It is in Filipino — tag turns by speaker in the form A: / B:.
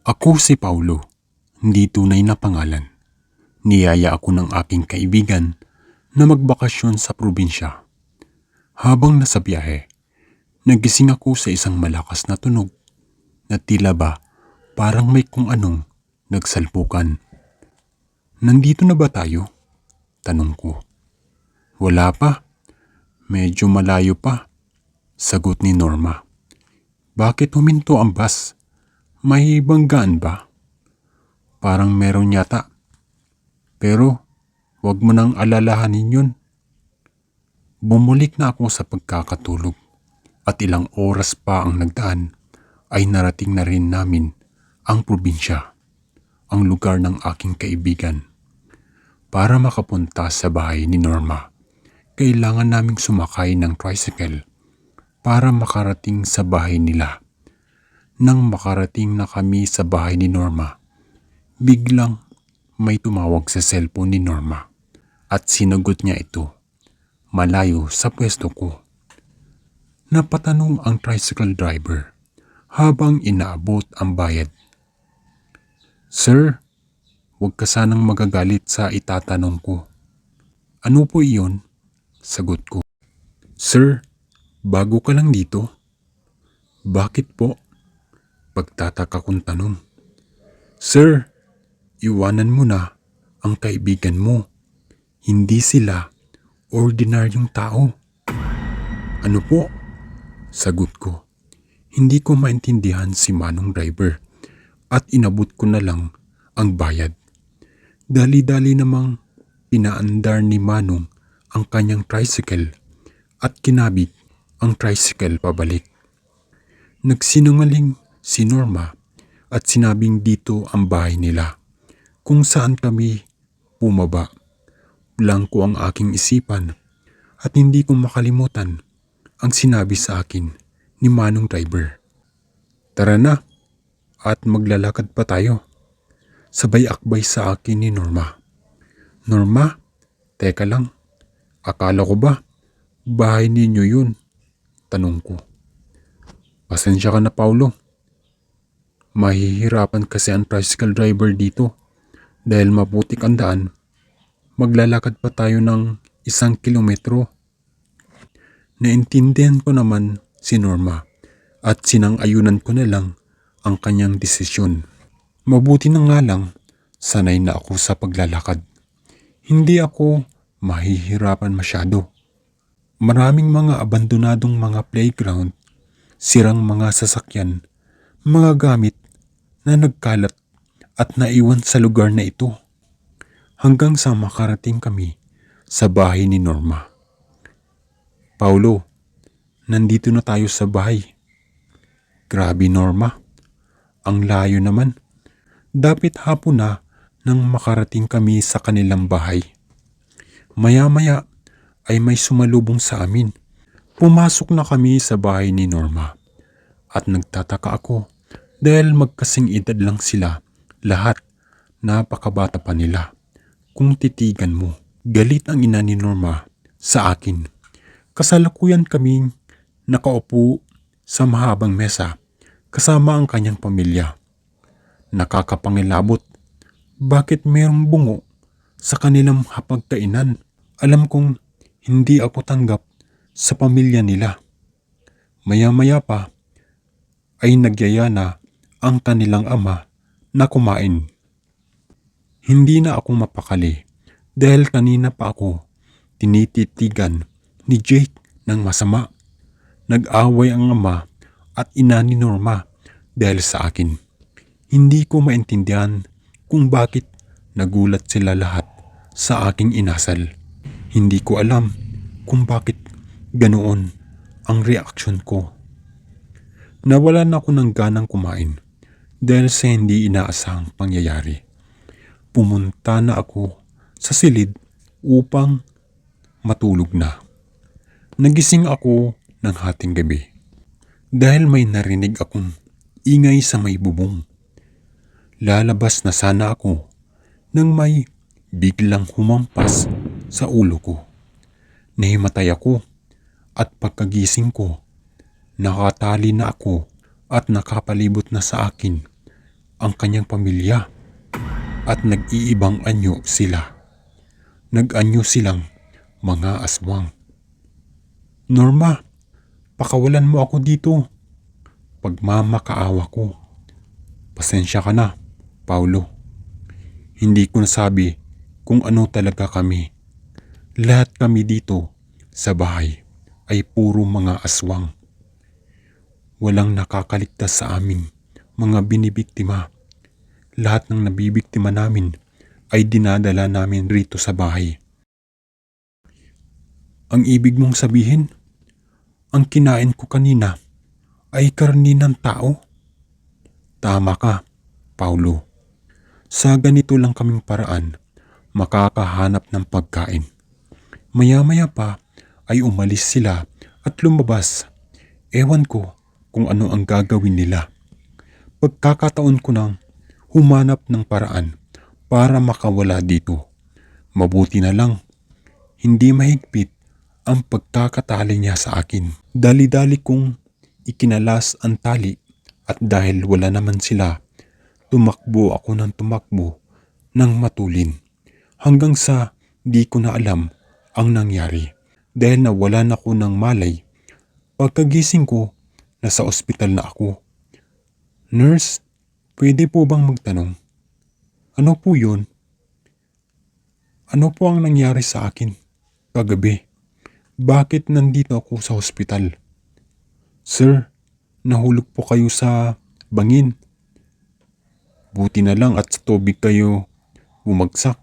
A: Ako si Paulo, hindi tunay na pangalan. Niyaya ako ng aking kaibigan na magbakasyon sa probinsya. Habang nasa biyahe, nagising ako sa isang malakas na tunog na tila ba parang may kung anong nagsalpukan. Nandito na ba tayo? Tanong ko. Wala pa. Medyo malayo pa. Sagot ni Norma. Bakit huminto ang bus? May banggaan ba? Parang meron yata. Pero wag mo nang alalahanin yun. Bumulik na ako sa pagkakatulog at ilang oras pa ang nagdaan ay narating na rin namin ang probinsya, ang lugar ng aking kaibigan. Para makapunta sa bahay ni Norma, kailangan naming sumakay ng tricycle para makarating sa bahay nila. Nang makarating na kami sa bahay ni Norma, biglang may tumawag sa cellphone ni Norma at sinagot niya ito malayo sa pwesto ko. Napatanong ang tricycle driver habang inaabot ang bayad. Sir, huwag ka sanang magagalit sa itatanong ko. Ano po iyon? Sagot ko. Sir, bago ka lang dito? Bakit po? Pagtataka kong tanong. Sir, iwanan mo na ang kaibigan mo. Hindi sila ordinaryong tao. Ano po? Sagot ko. Hindi ko maintindihan si Manong driver at inabot ko na lang ang bayad. Dali-dali namang pinaandar ni Manong ang kanyang tricycle at kinabit ang tricycle pabalik. Nagsinungaling si Norma at sinabing dito ang bahay nila kung saan kami bumaba. Blanko ang aking isipan at hindi ko makalimutan ang sinabi sa akin ni Manong driver. Tara na at maglalakad pa tayo. Sabay akbay sa akin ni Norma. Norma, teka lang. Akala ko ba bahay ninyo yun? Tanong ko. Pasensya ka na, Paulo. Mahihirapan kasi ang tricycle driver dito dahil maputik ang daan. Maglalakad pa tayo ng 1 kilometro. Naintindihan ko naman si Norma at sinang-ayunan ko na lang ang kanyang desisyon. Mabuti na nga lang, sanay na ako sa paglalakad. Hindi ako mahihirapan masyado. Maraming mga abandonadong mga playground, sirang mga sasakyan, mga gamit na nagkalat at naiwan sa lugar na ito. Hanggang sa makarating kami sa bahay ni Norma. Paulo, nandito na tayo sa bahay. Grabe Norma, ang layo naman. Dapat hapon na nang makarating kami sa kanilang bahay. Maya-maya ay may sumalubong sa amin. Pumasok na kami sa bahay ni Norma at nagtataka ako dahil magkasing edad lang sila lahat. Napakabata pa nila. Kung titigan mo, galit ang ina ni Norma sa akin. Kasalukuyan kaming nakaupo sa mahabang mesa kasama ang kanyang pamilya. Nakakapangilabot. Bakit mayroong bungo sa kanilang hapagkainan? Alam kong hindi ako tanggap sa pamilya nila. Maya-maya pa ay nagyaya na ang kanilang ama na kumain. Hindi na ako mapakali dahil kanina pa ako tinititigan ni Jake ng masama. Nag-away ang ama at ina ni Norma dahil sa akin. Hindi ko maintindihan kung bakit nagulat sila lahat sa aking inasal. Hindi ko alam kung bakit ganoon ang reaksyon ko. Nawalan ako ng ganang kumain dahil sa hindi inaasahang pangyayari. Pumunta na ako sa silid upang matulog na. Nagising ako ng hating gabi dahil may narinig akong ingay sa may bubong. Lalabas na sana ako nang may biglang humampas sa ulo ko. Nahimatay ako at pagkagising ko, nakatali na ako at nakapalibot na sa akin ang kanyang pamilya at nag-iibang anyo sila. Nag-anyo silang mga aswang. Norma, pakawalan mo ako dito. Pagmamakaawa ko. Pasensya ka na, Paulo. Hindi ko nasabi kung ano talaga kami. Lahat kami dito sa bahay ay puro mga aswang. Walang nakakaligtas sa amin, mga binibiktima. Lahat ng nabibiktima namin ay dinadala namin rito sa bahay. Ang ibig mong sabihin, ang kinain ko kanina ay karni ng tao? Tama ka, Paulo. Sa ganito lang kaming paraan, makakahanap ng pagkain. Maya-maya pa ay umalis sila at lumabas. Ewan ko kung ano ang gagawin nila. Pagkakataon ko nang humanap ng paraan para makawala dito. Mabuti na lang, hindi mahigpit ang pagkakatali niya sa akin. Dali-dali kong ikinalas ang tali at dahil wala naman sila, tumakbo ako ng tumakbo ng matulin hanggang sa di ko na alam ang nangyari dahil nawalan ako ng malay. Pagkagising ko, nasa ospital na ako. Nurse, pwede po bang magtanong? Ano po yun? Ano po ang nangyari sa akin kagabi? Bakit nandito ako sa ospital? Sir, nahulog po kayo sa bangin. Buti na lang at sa tubig kayo bumagsak.